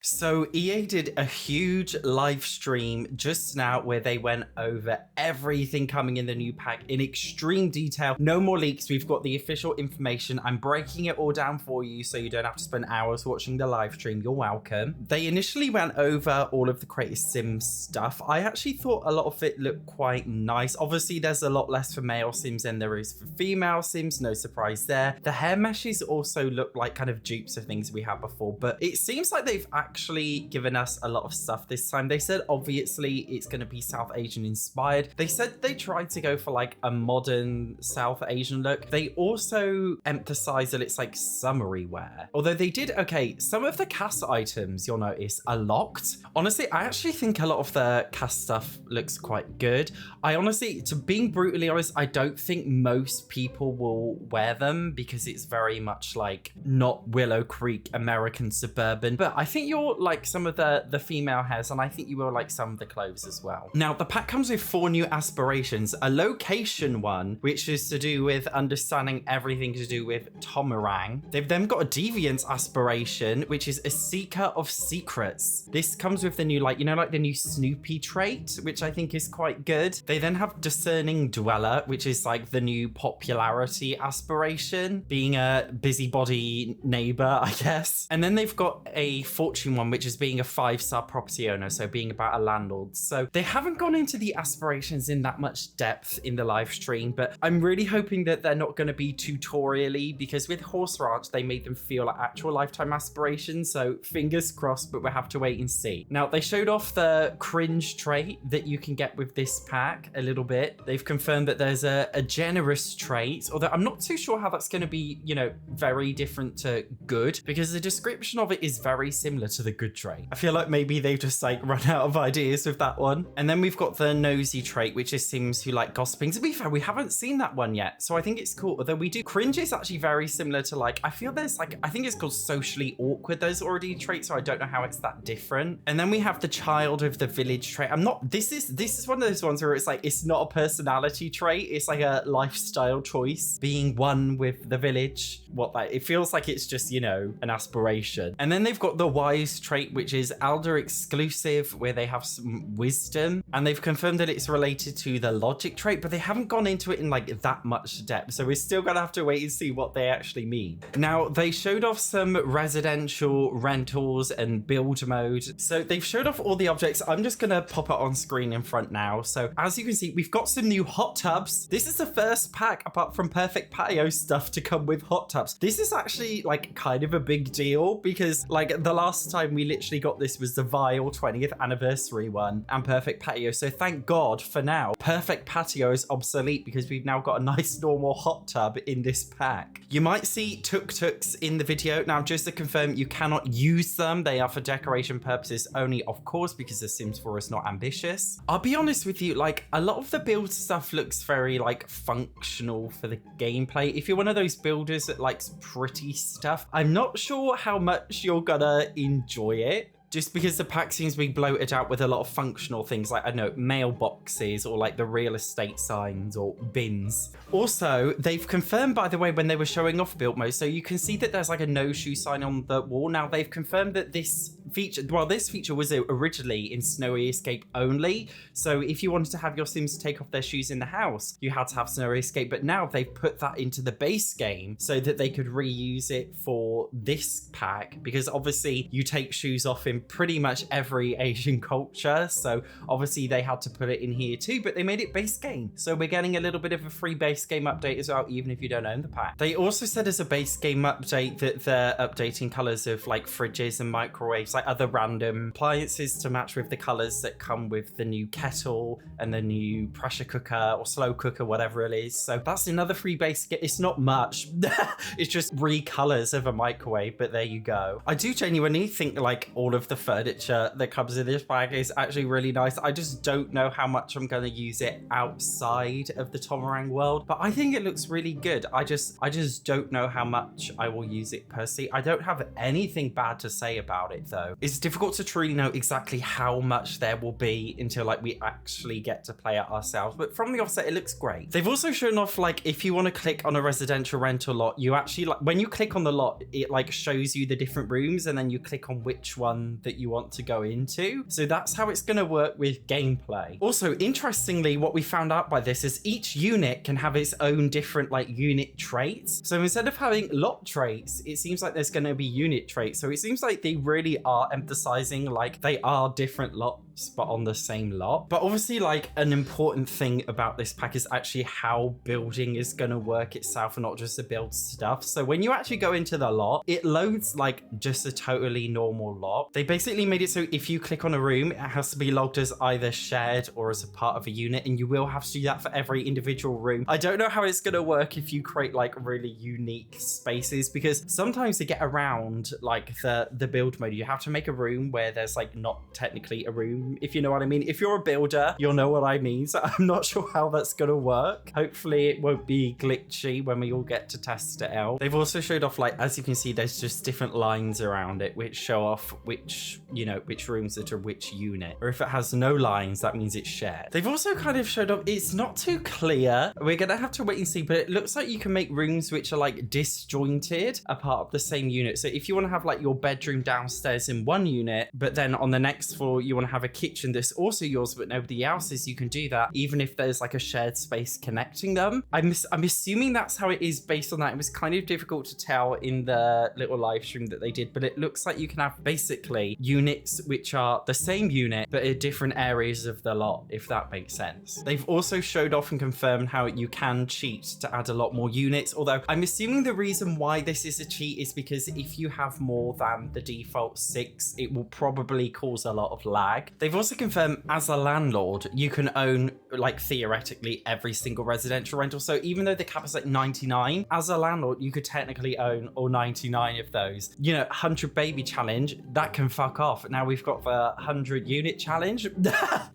So EA did a huge live stream just now where they went over everything coming in the new pack in extreme detail. No more leaks. We've got the official information. I'm breaking it all down for you so you don't have to spend hours watching the live stream. You're welcome. They initially went over all of the Creative Sims stuff. I actually thought a lot of it looked quite nice. Obviously, there's a lot less for male Sims than there is for female Sims. No surprise there. The hair meshes also look like kind of dupes of things we had before, but it seems like they've actually given us a lot of stuff this time. They said obviously it's going to be South Asian inspired. They said they tried to go for like a modern South Asian look. They also emphasize that it's like summery wear. Although they did, okay, some of the cast items you'll notice are locked. Honestly, I actually think a lot of the cast stuff looks quite good. I honestly, to being brutally honest, I don't think most people will wear them because it's very much like not Willow Creek American suburban, but I think you're like some of the female hairs, and I think you will like some of the clothes as well. Now the pack comes with 4 new aspirations, a location one which is to do with understanding everything to do with Tomang. They've then got a deviance aspiration which is a seeker of secrets. This comes with the new, like, you know, like the new Snoopy trait, which I think is quite good. They then have discerning dweller, which is like the new popularity aspiration, being a busybody neighbor, I guess. And then they've got a fortune one, which is being a 5-star property owner, so being about a landlord. So they haven't gone into the aspirations in that much depth in the live stream, but I'm really hoping that they're not going to be tutorially, because with Horse Ranch they made them feel like actual lifetime aspirations, so fingers crossed, but we'll have to wait and see. Now they showed off the cringe trait that you can get with this pack a little bit. They've confirmed that there's a generous trait, although I'm not too sure how that's going to be, you know, very different to good, because the description of it is very similar to the good trait. I feel like maybe they've just like run out of ideas with that one. And then we've got the nosy trait, which is Sims who like gossiping. To be fair, we haven't seen that one yet, so I think it's cool. Although we do, cringe is actually very similar to, like, I feel there's like, I think it's called socially awkward. Those already traits, so I don't know how it's that different. And then we have the child of the village trait. This is one of those ones where it's like, it's not a personality trait, it's like a lifestyle choice, being one with the village. It feels like it's just, you know, an aspiration. And then they've got the wise trait, which is elder exclusive, where they have some wisdom, and they've confirmed that it's related to the logic trait, but they haven't gone into it in like that much depth, so we're still gonna have to wait and see what they actually mean. Now they showed off some residential rentals and build mode, so they've showed off all the objects. I'm just gonna pop it on screen in front now. So as you can see, we've got some new hot tubs. This is the first pack apart from perfect patio stuff to come with hot tubs. This is actually like kind of a big deal, because like the last time we literally got this was the Vile 20th anniversary one and perfect patio, so thank God for now perfect patio is obsolete, because we've now got a nice normal hot tub in this pack. You might see tuk-tuks in the video. Now just to confirm, you cannot use them. They are for decoration purposes only, of course, because the Sims 4 is not ambitious. I'll be honest with you, like a lot of the build stuff looks very like functional for the gameplay. If you're one of those builders that likes pretty stuff, I'm not sure how much you're gonna enjoy it, just because the pack seems to be bloated out with a lot of functional things, like, I don't know, mailboxes or like the real estate signs or bins. Also, they've confirmed, by the way, when they were showing off build mode, so you can see that there's like a no shoe sign on the wall. Now they've confirmed that this feature, well, this feature was originally in Snowy Escape only, so if you wanted to have your Sims take off their shoes in the house, you had to have Snowy Escape, but now they've put that into the base game so that they could reuse it for this pack, because obviously you take shoes off in pretty much every Asian culture, so obviously they had to put it in here too, but they made it base game, so we're getting a little bit of a free base game update as well, even if you don't own the pack. They also said as a base game update that they're updating colors of like fridges and microwaves, like other random appliances, to match with the colors that come with the new kettle and the new pressure cooker or slow cooker, whatever it is. So that's another free base game. It's not much. It's just recolors of a microwave, but there you go. I do genuinely think like all of the furniture that comes in this bag is actually really nice. I just don't know how much I'm going to use it outside of the Tomang world, but I think it looks really good. I just don't know how much I will use it personally. I don't have anything bad to say about it though. though. It's difficult to truly know exactly how much there will be until like we actually get to play it ourselves, but from the offset it looks great. They've also shown off like if you want to click on a residential rental lot, you actually like when you click on the lot, it like shows you the different rooms and then you click on which one that you want to go into. So that's how it's going to work with gameplay. Also, interestingly, what we found out by this is each unit can have its own different like unit traits. So instead of having lot traits, it seems like there's going to be unit traits. So it seems like they really are emphasizing like they are different lots but on the same lot. But obviously like an important thing about this pack is actually how building is going to work itself and not just the build stuff. So when you actually go into the lot, it loads like just a totally normal lot. They basically made it so if you click on a room, it has to be logged as either shared or as a part of a unit, and you will have to do that for every individual room. I don't know how it's going to work if you create like really unique spaces, because sometimes to get around like the build mode, you have to make a room where there's like not technically a room, if you know what I mean. If you're a builder, you'll know what I mean. So I'm not sure how that's going to work. Hopefully it won't be glitchy when we all get to test it out. They've also showed off like, as you can see, there's just different lines around it which show off which, you know, which rooms that are which unit, or if it has no lines, that means it's shared. They've also kind of showed off, it's not too clear, we're gonna have to wait and see, but it looks like you can make rooms which are like disjointed, a part of the same unit. So if you want to have like your bedroom downstairs in one unit, but then on the next floor you want to have a kitchen that's also yours but nobody else's, you can do that even if there's like a shared space connecting them. I'm assuming that's how it is based on that. It was kind of difficult to tell in the little live stream that they did, but it looks like you can have basically units which are the same unit but in different areas of the lot, if that makes sense. They've also showed off and confirmed how you can cheat to add a lot more units, although I'm assuming the reason why this is a cheat is because if you have more than the default 6, it will probably cause a lot of lag. They've also confirmed as a landlord, you can own like theoretically every single residential rental. So even though the cap is like 99, as a landlord, you could technically own all 99 of those. You know, 100 baby challenge, that can fuck off. Now we've got the 100 unit challenge.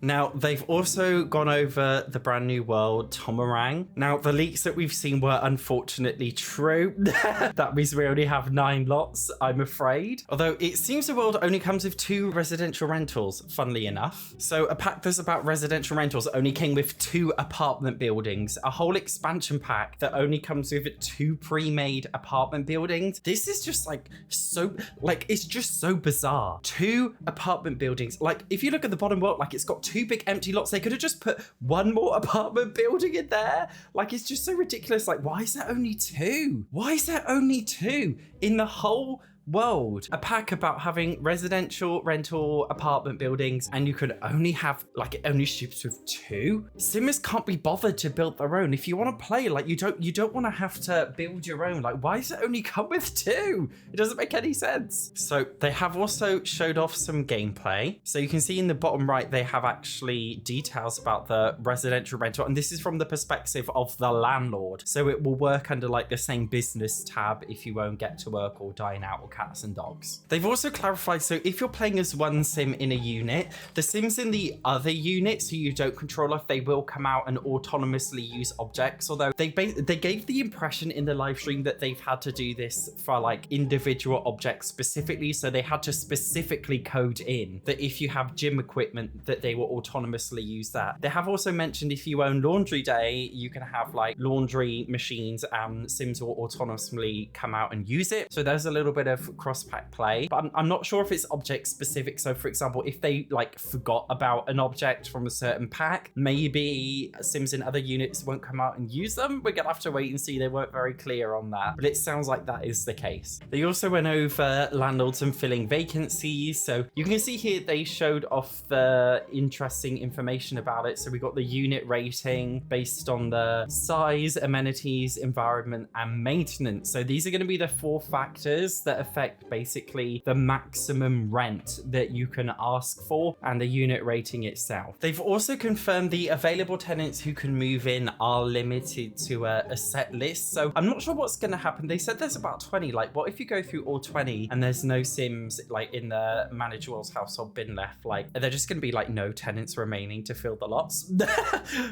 Now they've also gone over the brand new world Tomang. Now the leaks that we've seen were unfortunately true. That means we only have 9 lots, I'm afraid. Although it seems the world only comes with 2 residential rentals, funnily enough. So a pack that's about residential rentals only came with 2 apartment buildings, a whole expansion pack that only comes with 2 pre-made apartment buildings. This is just like so, like it's just so bizarre. 2 apartment buildings. Like if you look at the bottom world, like it's got 2 big empty lots. They could have just put 1 more apartment building in there. Like it's just so ridiculous. Like why is there only 2? Why is there only 2 in the whole world? A pack about having residential rental apartment buildings, and you could only have like it only ships with 2. Simmers can't be bothered to build their own. If you want to play, like you don't want to have to build your own. Like why does it only come with 2? It doesn't make any sense. So they have also showed off some gameplay. So you can see in the bottom right they have actually details about the residential rental, and this is from the perspective of the landlord. So it will work under like the same business tab if you won't get to work or dine out or cats and dogs. They've also clarified, so if you're playing as one sim in a unit, the sims in the other unit, so you don't control if they will come out and autonomously use objects, although they gave the impression in the live stream that they've had to do this for like individual objects specifically, so they had to specifically code in that if you have gym equipment that they will autonomously use that. They have also mentioned if you own laundry day, you can have like laundry machines and sims will autonomously come out and use it. So there's a little bit of cross-pack play, but I'm not sure if it's object specific. So for example, if they like forgot about an object from a certain pack, maybe sims in other units won't come out and use them. We're gonna have to wait and see. They weren't very clear on that, but it sounds like that is the case. They also went over landlords and filling vacancies. So you can see here they showed off the interesting information about it. So we got the unit rating based on the size, amenities, environment, and maintenance. So these are going to be the 4 factors that affect basically the maximum rent that you can ask for and the unit rating itself. They've also confirmed the available tenants who can move in are limited to a set list. So I'm not sure what's going to happen. They said there's about 20. Like what if you go through all 20 and there's no sims like in the manager world's household bin left? Like are there just going to be like no tenants remaining to fill the lots?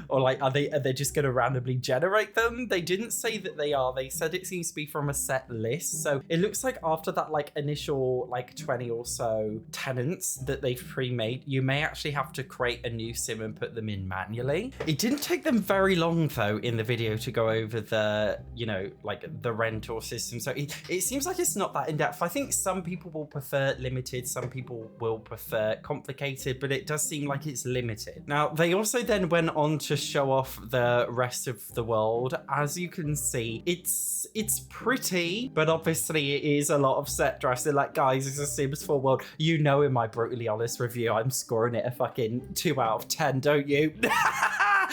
Or like are they just going to randomly generate them? They didn't say that they are. They said it seems to be from a set list. So it looks like after after that like initial like 20 or so tenants that they've pre-made, you may actually have to create a new sim and put them in manually. It didn't take them very long though in the video to go over the, you know, like the rental system. So it seems like it's not that in-depth. I think some people will prefer limited, some people will prefer complicated, but it does seem like it's limited. Now, they also then went on to show off the rest of the world. As you can see, it's pretty, but obviously it is a lot of set dressing. Like, guys, it's a Sims 4 world. You know, in my brutally honest review, I'm scoring it a fucking 2 out of 10, don't you?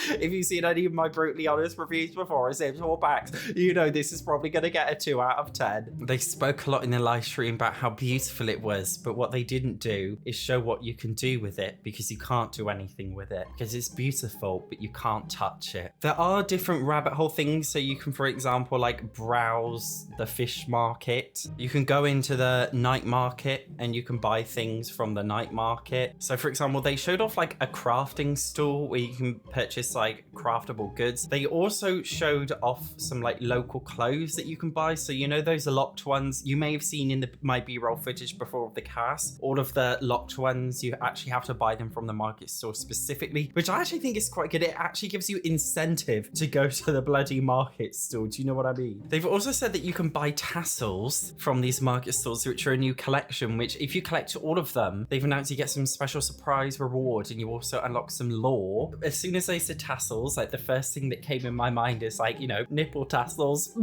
If you've seen any of my brutally honest reviews before, Sims 4 packs, you know this is probably going to get a 2 out of 10. They spoke a lot in the live stream about how beautiful it was, but what they didn't do is show what you can do with it, because you can't do anything with it, because it's beautiful, but you can't touch it. There are different rabbit hole things, so you can, for example, like browse the fish market. You can go into the night market and you can buy things from the night market. So for example, they showed off like a crafting store where you can purchase like craftable goods. They also showed off some like local clothes that you can buy. So you know those locked ones you may have seen in my B-roll footage before of the cast. All of the locked ones, you actually have to buy them from the market store specifically, which I actually think is quite good. It actually gives you incentive to go to the bloody market store. Do you know what I mean? They've also said that you can buy tassels from these market stores, which are a new collection, which if you collect all of them, they've announced you get some special surprise reward, and you also unlock some lore. As soon as they said tassels, like the first thing that came in my mind is like, you know, nipple tassels.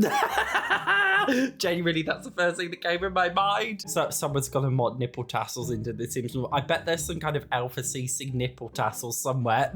Genuinely, that's the first thing that came in my mind. So someone's got to mod nipple tassels into the Sims. I bet there's some kind of alpha CC nipple tassels somewhere.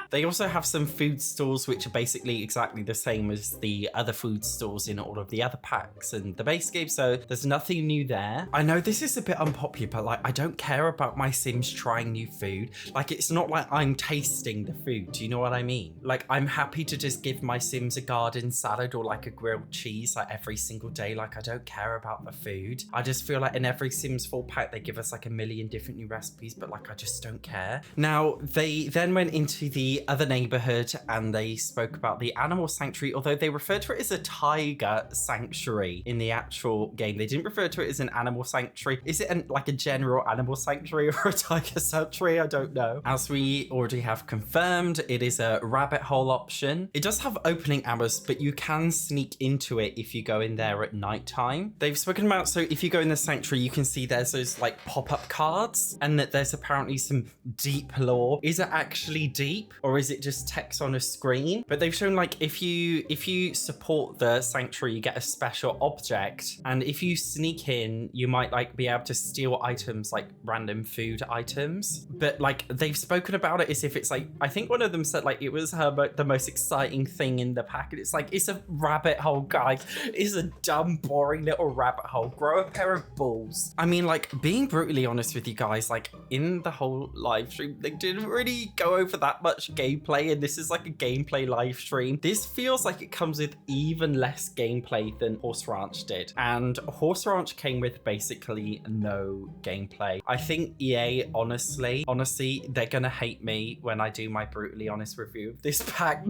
They also have some food stores, which are basically exactly the same as the other food stores in all of the other packs and the base game, so there's nothing new there. I know this is a bit unpopular, but like, I don't care about my Sims trying new food. Like, it's not like I'm tasting the food, do you know what I mean? Like, I'm happy to just give my Sims a garden salad or like a grilled cheese like every single day. Like, I don't care about the food. I just feel like in every Sims 4 pack, they give us like a million different new recipes, but like, I just don't care. Now, they then went into the other neighborhood and they spoke about the animal sanctuary, although they referred to it as a tiger sanctuary in the actual game. They didn't refer to it as an animal sanctuary. Is it like a general animal sanctuary or a tiger sanctuary? I don't know. As we already have confirmed, it is a rabbit hole option. It does have opening hours, but you can sneak into it if you go in there at nighttime. They've spoken about, so if you go in the sanctuary, you can see there's those like pop-up cards, and that there's apparently some deep lore. Is it actually deep, or is it just text on a screen? But they've shown like if you support the sanctuary, you get a special object, and if you sneak in, you might like be able to steal items like random food items. But like, they've spoken about it as if it's like, I think one of them said like it was the most exciting thing in the pack, and it's like, it's a rabbit hole, guys. It's a dumb, boring little rabbit hole. Grow a pair of balls. I mean, like, being brutally honest with you guys, like in the whole live stream, they didn't really go over that much gameplay, and this is like a gameplay live stream. This feels like it comes with even less gameplay than Horse Ranch did, and Horse Ranch came with basically no gameplay. I think EA, honestly, they're gonna hate me when I do my brutally honest review of this pack.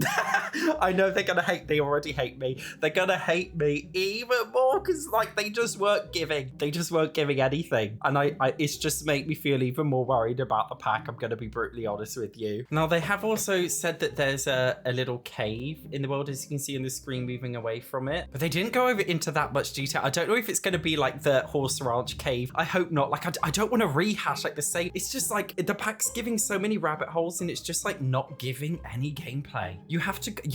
I know they're gonna hate, they already hate me. They're gonna hate me even more, because like, they just weren't giving anything, and it's just made me feel even more worried about the pack. I'm gonna be brutally honest with you. Now, they have also said that there's a little cave in the world, as you can see on the screen, moving away from it, but they didn't go over into that much detail. I don't know if it's going to be like the Horse Ranch cave. I hope not. Like, I don't want to rehash like the same. It's just like the pack's giving so many rabbit holes, and it's just like not giving any gameplay. You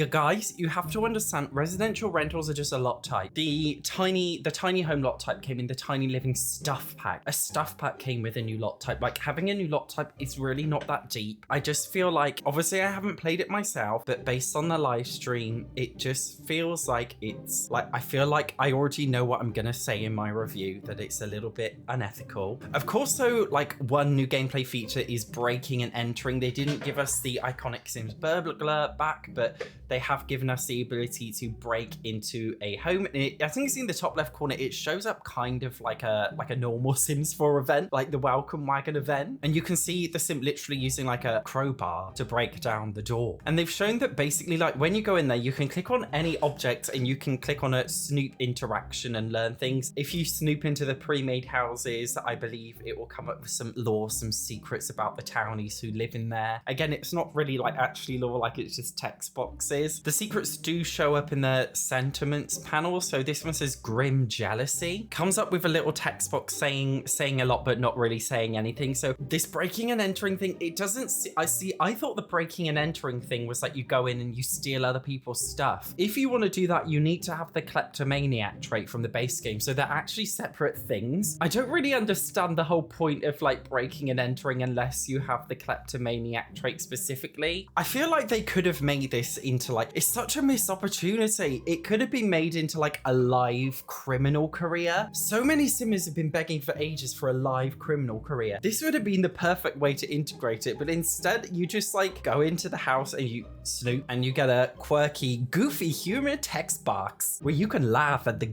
guys, you have to understand, residential rentals are just a lot type. The tiny home lot type came in the tiny living stuff pack. A stuff pack came with a new lot type. Like, having a new lot type is really not that deep. I just feel like, obviously I haven't played it myself, but based on the live stream, it just feels like it's like, I feel like I already know what I'm gonna say in my review, that it's a little bit unethical. Of course, though, like, one new gameplay feature is breaking and entering. They didn't give us the iconic Sims burglar back, but they have given us the ability to break into a home. And I think it's in the top left corner. It shows up kind of like a normal Sims 4 event, like the welcome wagon event, and you can see the Sim literally using like a crowbar to break kick down the door. And they've shown that basically, like, when you go in there, you can click on any object and you can click on a snoop interaction and learn things. If you snoop into the pre-made houses, I believe it will come up with some lore, some secrets about the townies who live in there. Again, it's not really like actually lore, like it's just text boxes. The secrets do show up in the sentiments panel. So this one says grim jealousy. Comes up with a little text box saying a lot, but not really saying anything. So this breaking and entering thing, it doesn't I thought the breaking and entering thing was like you go in and you steal other people's stuff. If you want to do that, you need to have the kleptomaniac trait from the base game. So they're actually separate things. I don't really understand the whole point of like breaking and entering unless you have the kleptomaniac trait specifically. I feel like they could have made this into like, it's such a missed opportunity. It could have been made into like a live criminal career. So many Simmers have been begging for ages for a live criminal career. This would have been the perfect way to integrate it, but instead you just like go into the house and you snoop and you get a quirky, goofy humor text box where you can laugh at the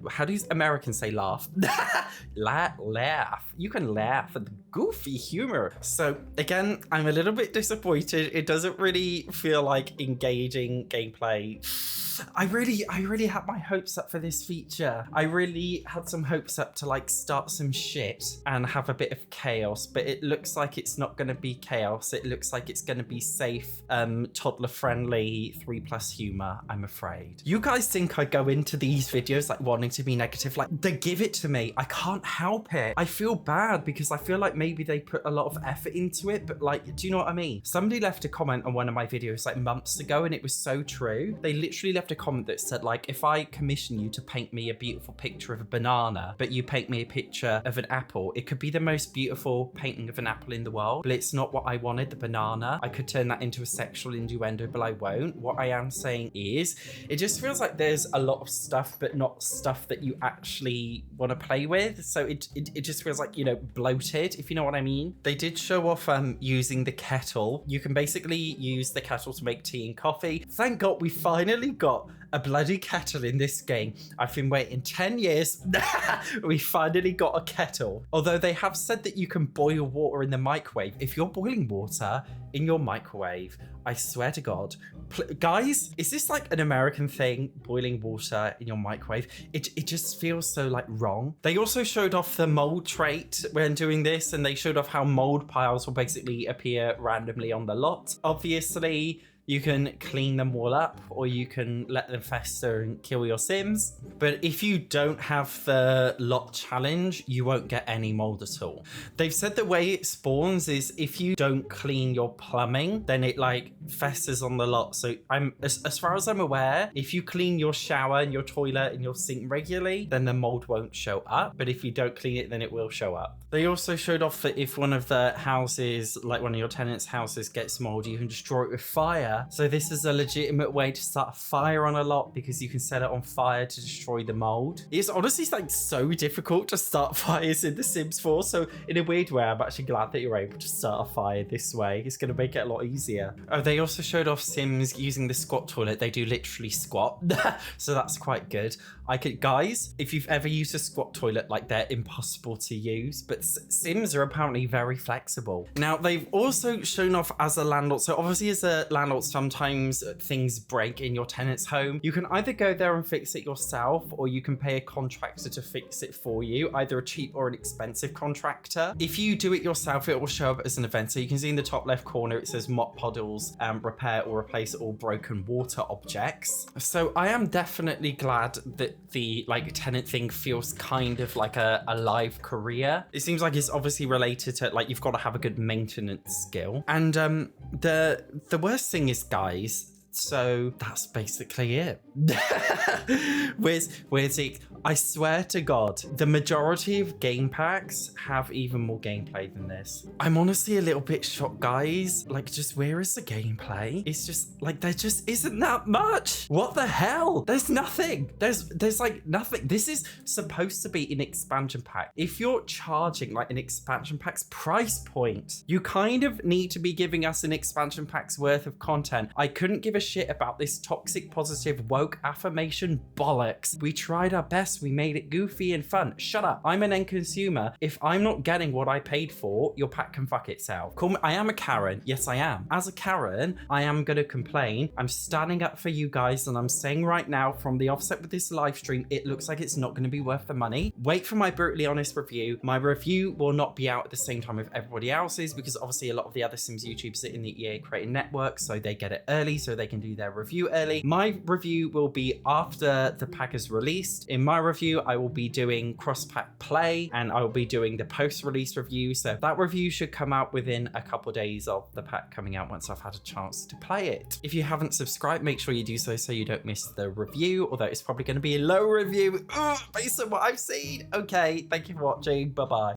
how do Americans say laugh? Laugh. You can laugh at the goofy humor. So again, I'm a little bit disappointed. It doesn't really feel like engaging gameplay. I really had my hopes up for this feature. I really had some hopes up to like start some shit and have a bit of chaos, but it looks like it's not going to be chaos. It looks like it's going to be safe, toddler friendly 3+ humor, I'm afraid. You guys think I go into these videos like wanting to be negative? Like, they give it to me. I can't help it. I feel bad because I feel like maybe they put a lot of effort into it, but like, do you know what I mean? Somebody left a comment on one of my videos like months ago and it was so true. They literally left a comment that said like, if I commission you to paint me a beautiful picture of a banana, but you paint me a picture of an apple, it could be the most beautiful painting of an apple in the world, but it's not what I wanted, the banana. I could turn that into a sexual innuendo, but I won't. What I am saying is, it just feels like there's a lot of stuff, but not stuff that you actually want to play with. So it just feels like, you know, bloated, if you know what I mean. They did show off using the kettle. You can basically use the kettle to make tea and coffee. Thank God we finally got a bloody kettle in this game. I've been waiting 10 years. We finally got a kettle. Although they have said that you can boil water in the microwave. If you're boiling water in your microwave, I swear to God, guys, is this like an American thing, boiling water in your microwave? It just feels so like wrong. They also showed off the mold trait when doing this, and they showed off how mold piles will basically appear randomly on the lot. Obviously, you can clean them all up, or you can let them fester and kill your Sims. But if you don't have the lot challenge, you won't get any mold at all. They've said the way it spawns is if you don't clean your plumbing, then it like festers on the lot. So as far as I'm aware, if you clean your shower and your toilet and your sink regularly, then the mold won't show up. But if you don't clean it, then it will show up. They also showed off that if one of the houses, like one of your tenants' houses, gets mold, you can destroy it with fire. So this is a legitimate way to start a fire on a lot, because you can set it on fire to destroy the mold. It's honestly like so difficult to start fires in The Sims 4. So in a weird way, I'm actually glad that you're able to start a fire this way. It's going to make it a lot easier. Oh, they also showed off Sims using the squat toilet. They do literally squat. So that's quite good. Guys, if you've ever used a squat toilet, like they're impossible to use, but Sims are apparently very flexible. Now, they've also shown off as a landlord. So obviously as a landlord, sometimes things break in your tenant's home. You can either go there and fix it yourself, or you can pay a contractor to fix it for you, either a cheap or an expensive contractor. If you do it yourself, it will show up as an event. So you can see in the top left corner, it says mop puddles, repair or replace all broken water objects. So I am definitely glad that the like tenant thing feels kind of like a live career. It seems like it's obviously related to like, you've got to have a good maintenance skill. And the worst thing is, guys, so that's basically it. Where's it? I swear to God, the majority of game packs have even more gameplay than this. I'm honestly a little bit shocked, guys. Like, just where is the gameplay? It's just like, there just isn't that much. What the hell? There's nothing. There's like nothing. This is supposed to be an expansion pack. If you're charging like an expansion pack's price point, you kind of need to be giving us an expansion pack's worth of content. I couldn't give a shit about this toxic positive woke affirmation bollocks. We tried our best, we made it goofy and fun. Shut up. I'm an end consumer. If I'm not getting what I paid for, your pack can fuck itself. Call me, I am a Karen. Yes, I am. As a Karen, I am gonna complain. I'm standing up for you guys, and I'm saying right now from the offset with this live stream, it looks like it's not gonna be worth the money. Wait for my brutally honest review. My review will not be out at the same time with everybody else's, because obviously a lot of the other Sims YouTubers sit in the EA creating network, so they get it early so they can do their review early. My review will be after the pack is released. In my review, I will be doing cross-pack play, and I will be doing the post-release review, so that review should come out within a couple days of the pack coming out once I've had a chance to play it. If you haven't subscribed, make sure you do so you don't miss the review, although it's probably going to be a low review based on what I've seen. Okay, thank you for watching. Bye-bye.